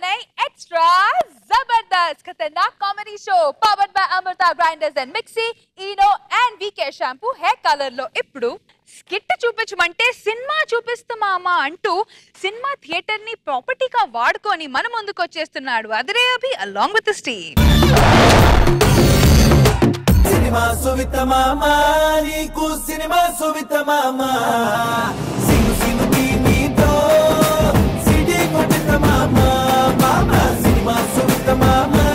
नई एक्स्ट्रा जबरदस्त खतरनाक comedy show powered by Amrutha grinders and mixie Eno and VK shampoo hair colour లో ఇప్పుడు స్కిట్ చూపించమంటే సినిమా చూపిస్తామా అంటూ సినిమా థియేటర్ ని ప్రాపర్టీగా వాడుకొని మన ముందుకు వచ్చేస్తున్నాడు అదరే Abhi along with the team cinema సువిత మామా నీకు సినిమా సువిత మామా సింగు సింగు టీవీతో సిటీ కొట్టిత మామా మామా సినిమా సువిత మామా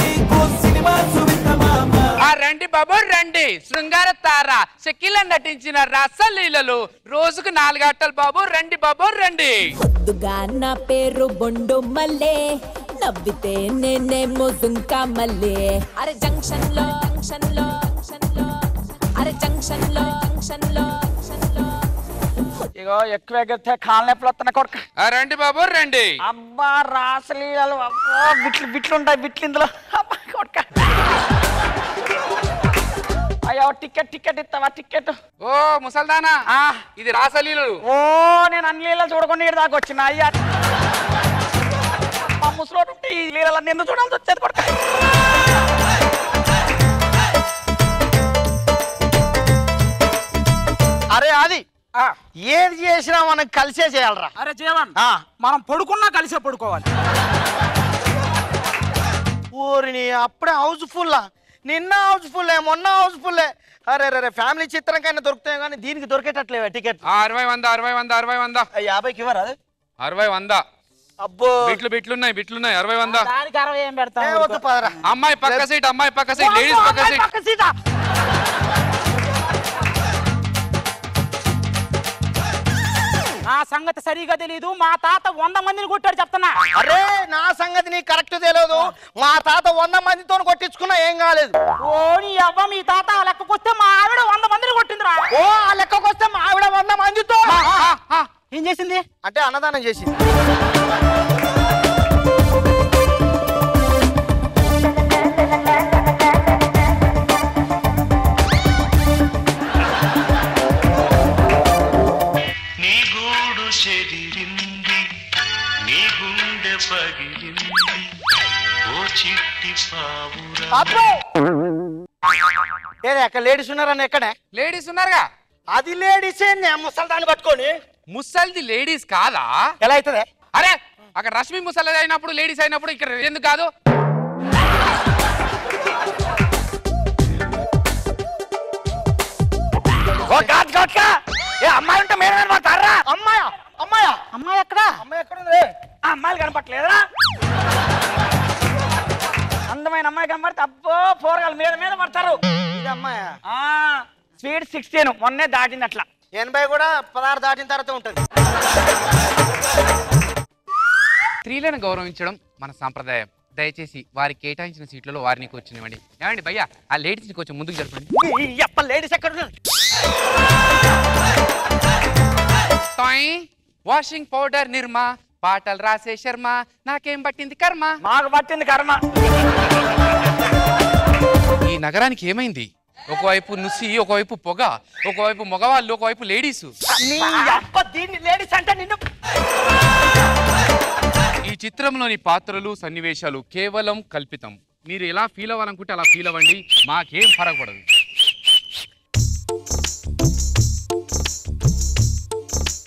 నీకు సినిమా సువిత మామా ఆ రండి బాబు రండి శృంగార తార షకీల నటించిన రసలీలలు రోజుకు 4 గంటలు బాబు రండి బాబు రండి పొద్దుగా నా పేరు బొండు మల్లే నవ్వితే నేనేమో జుంకా మల్లే అరే జంక్షన్ లో అరే జంక్షన్ లో ఇగో ఎక్కువ ఎగిరితే కాళ్ళ నొప్పులు వస్తున్నాయి కొడుక. రండి బాబు రండి. అబ్బా రాసలీలలు అబ్బా బిట్లు ఉంటాయి బిట్లు ఇందులో అబ్బా కొడుక. అయ్యో టికెట్ ఇస్తావా టికెట్? ఓ ముసల్దానా ఇది రాసలీలలు. ఓ నేను అన్ని లీలలు చూడకుండా ఇక్కడ దాకా వచ్చిన అయ్యా మా ముసలోడు ఉంటే ఈ లీలలన్నీ ఎందుకు చూడాల్సి వచ్చేది కొడుక. అరే అది ఏది చేసినా మనం కలిసే చేయాలరా. అరే జీవన్ మనం పడుకున్నా కలిసే పడుకోవాలి. ఊరిని అప్పుడే హౌస్ఫుల్ నిన్న హౌస్ఫుల్ మొన్న హౌస్ఫుల్. అరే రే ఫ్యామిలీ చిత్రం కైనా దొరుకుతాయి కానీ దీనికి దొరికేటట్లేవా టికెట్? 60 100 50కి ఇవ్వరా? 60 100 అబ్బో బిట్లున్నాయి 60 100. దానికి 60 ఏం పెడతా? అమ్మాయి పక్క సీట్ లేడీస్ పక్క సీట్. నా సంగతి సరిగా తెలీదు. మా తాత 100 మందిని కొట్టాడు చెప్తున్నా. అరే నా సంగతి నీకు కరెక్ట్ తెలియదు. మా తాత 100 మందితో కొట్టించుకున్నా ఏం కాలేదు. ఓ నీ అవ్వ మీ తాత ఆ లెక్కకొస్తే మా ఆవిడ 100 మందిని కొట్టిందిరా. ఓ ఆ లెక్కకొస్తే మా ఆవిడ 100 మందితో ఏం చేసింది అంటే అన్నదానం చేసింది. అక్కడ లేడీస్ ఉన్నారని ఎక్కడే? లేడీస్ ఉన్నారుగా. అది లేడీసే ముసల్దాన్ని పట్టుకొని. ముసల్ది లేడీస్ కాదా? ఎలా అవుతుంది? అరే అక్కడ రష్మి ముసలి అయినప్పుడు లేడీస్ అయినప్పుడు ఇక్కడ ఎందుకు కాదు? అమ్మాయి ఉంటే మేడం మాట్లాడరా? అమ్మాయి ఎక్కడ ఉంది? అమ్మాయిలు కనపట్లేదా? అందమైన అమ్మాయి కనపడితే అబ్బో పోరగాళ్ళు మీద పడతారు. ఇది అమ్మాయా? స్పీడ్ 16 మొన్నే దాటింది. అట్లా 80 కూడా 16 దాటిన తర్వాత ఉంటది. స్త్రీలను గౌరవించడం మన సాంప్రదాయం. దయచేసి వారికి కేటాయించిన సీట్లలో వారిని కూర్చునివ్వండి. ఏమండి భయ్యా ఆ లేడీస్ ని కొంచెం ముందుకు జరపండి. లేడీస్ ఎక్కడ ఉన్నారు? వాషింగ్ పౌడర్ నిర్మా పాటలు రాసే శర్మ నాకేం పట్టింది కర్మ. మాకు పట్టింది కర్మ. ఈ నగరానికి ఏమైంది? ఒకవైపు నుసి ఒకవైపు పొగ, ఒకవైపు మగవాళ్ళు ఒకవైపు లేడీసు. లేడీస్ అంటే నిన్ను. ఈ చిత్రంలోని పాత్రలు సన్నివేశాలు కేవలం కల్పితం. మీరు ఎలా ఫీల్ అవ్వాలనుకుంటే అలా ఫీల్ అవ్వండి, మాకేం ఫరక్ పడదు.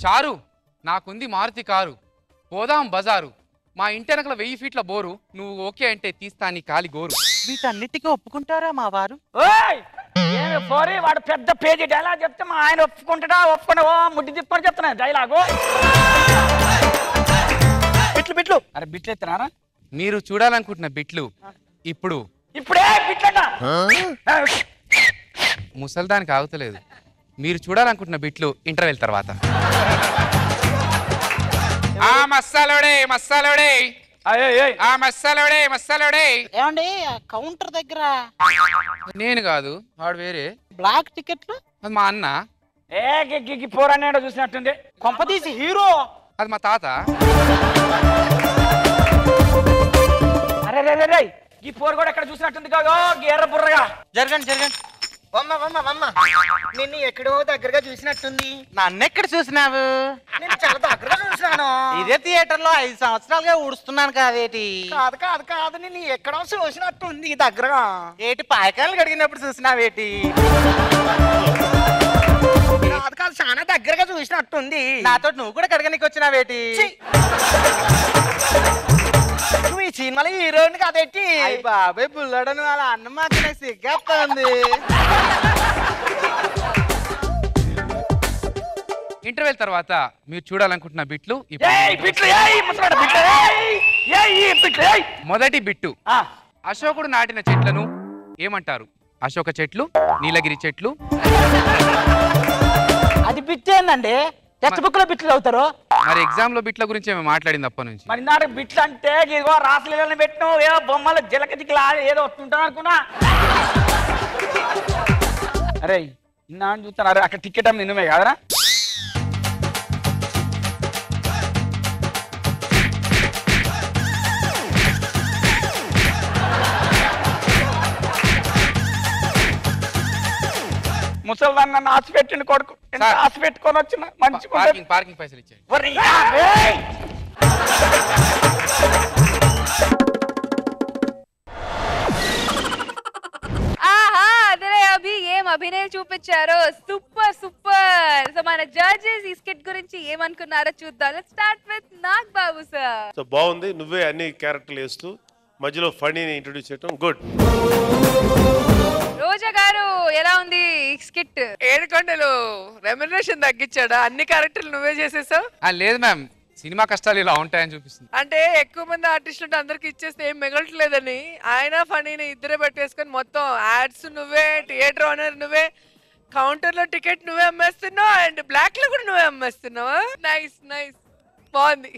చారు నాకుంది మారుతి కారు, పోదాం బజారు, మా ఇంటెనకల 1000 ఫీట్ల బోరు, నువ్వు ఓకే అంటే తీస్తా నీ కాలి గోరు. వీటన్నిటికీ ఒప్పుకుంటారా మా వారు? ఏమి పోరి వాడు పెద్ద పేజీ డైలాగ్ చెప్తే మా ఆయన ఒప్పుకుంటాడా? ఒప్పుకున్నా ముడ్డి తిప్పుకొని చెప్తున్నా డైలాగు. బిట్లు అరే బిట్లు ఎత్తున్నారా? మీరు చూడాలనుకుంటున్న బిట్లు ఇప్పుడే బిట్లట ముసల్దానికి ఆగుతలేదు. మీరు చూడాలనుకుంటున్న బిట్లు ఇంటర్వెల్ తర్వాత. ఏమండి కౌంటర్ దగ్గర నేను కాదు వాడు వేరే. బ్లాక్ టికెట్లు అది మా అన్న. పోరాడు చూసినట్టుంది. కొంపదీసి హీరో అది మా తాత. అరే ఈ పోరు కూడా ఎక్కడ చూసినట్టుంది. ఎర్ర బుర్రగా జరగండి నిన్ను ఎక్కడో దగ్గరగా చూసినట్టుంది. నన్నెక్కడ చూసినావు? నేను చాలా దగ్గరగా చూసినాను. ఇదే థియేటర్ లో 5 సంవత్సరాలుగా ఊడుస్తున్నాను కాదేటి? కాదు కాదు కాదు, నిన్ను ఎక్కడో చూసినట్టుంది దగ్గరగా. ఏటి పాయకాయలు కడిగినప్పుడు చూసినావేటి? కాదు కాదు, చాలా దగ్గరగా చూసినట్టుంది. నాతో నువ్వు కూడా కడగనికి వచ్చినావేటి? నువ్వు ఈ సినిమాలో హీరోయిన్ కాదేటి? బాబాయ్ బుల్లడను వాళ్ళ అన్న మాట నాకు సిగ్గేస్తుంది. ఇంటర్వెల్ తర్వాత మీరు చూడాలనుకుంటున్న బిట్లు మొదటి బిట్టు. అశోకుడు నాటిన చెట్లను ఏమంటారు? అశోక చెట్లు, నీలగిరి చెట్లు. అది బిట్ ఏందండి? టెక్స్ట్ బుక్ లో బిట్లు అవుతారు. మరి ఎగ్జామ్ లో బిట్ల గురించి ఏమో మాట్లాడింది అప్పటి నుంచి. మరి నాడు బిట్లు అంటే ఇదిగో రాసలీలను పెట్టిన ఏదో బొమ్మలు జిలక జిక్కల ఏదో వస్తుంటాను అనుకున్నా. అరే ఇన్నా అని చూస్తాను. అరే అక్కడ టికెట్ అమ్మ నిన్నమే కాదరా? ముసల్దాన్ని నన్ను ఆశ పెట్టిండు కొడుకు. ఎంత ఆశ పెట్టుకొని వచ్చిన మంచిగా పార్కింగ్ పైసలు ఇచ్చాయి. ఆహా అదే అభి ఏం అభినయం చూపించారో, సూపర్ సూపర్. సో మన జడ్జెస్ ఈ స్కిట్ గురించి ఏమనుకున్నారో చూద్దాం. Let's start with Nag Babu sir. So బాగుంది, నువ్వే అన్ని క్యారెక్టర్లు వేస్తూ మధ్యలో ఫనీని ఇంట్రొడ్యూస్ చేయడం గుడ్. రోజా గారు ఎలా ఉంది స్కిట్? 7 గంటలు రెమ్యునరేషన్ తగ్గించాడా? అన్ని క్యారెక్టర్లు నువ్వే చేసేసావు. లేదు మ్యామ్, సినిమా కష్టాలు ఇలా ఉంటాయని చూపిస్తుంది. అంటే ఎక్కువ మంది ఆర్టిస్టులు అందరికి ఇచ్చేస్తే ఏం మిగలట్లేదని ఆయన ఫనీని ఇద్దరే పెట్టేసుకొని మొత్తం యాడ్స్ నువ్వే, థియేటర్ ఓనర్ నువ్వే, కౌంటర్ లో టికెట్ నువ్వే అమ్మేస్తున్నావు అండ్ బ్లాక్ లో కూడా నువ్వే అమ్మేస్తున్నావు. నైస్ నైస్, బాగుంది.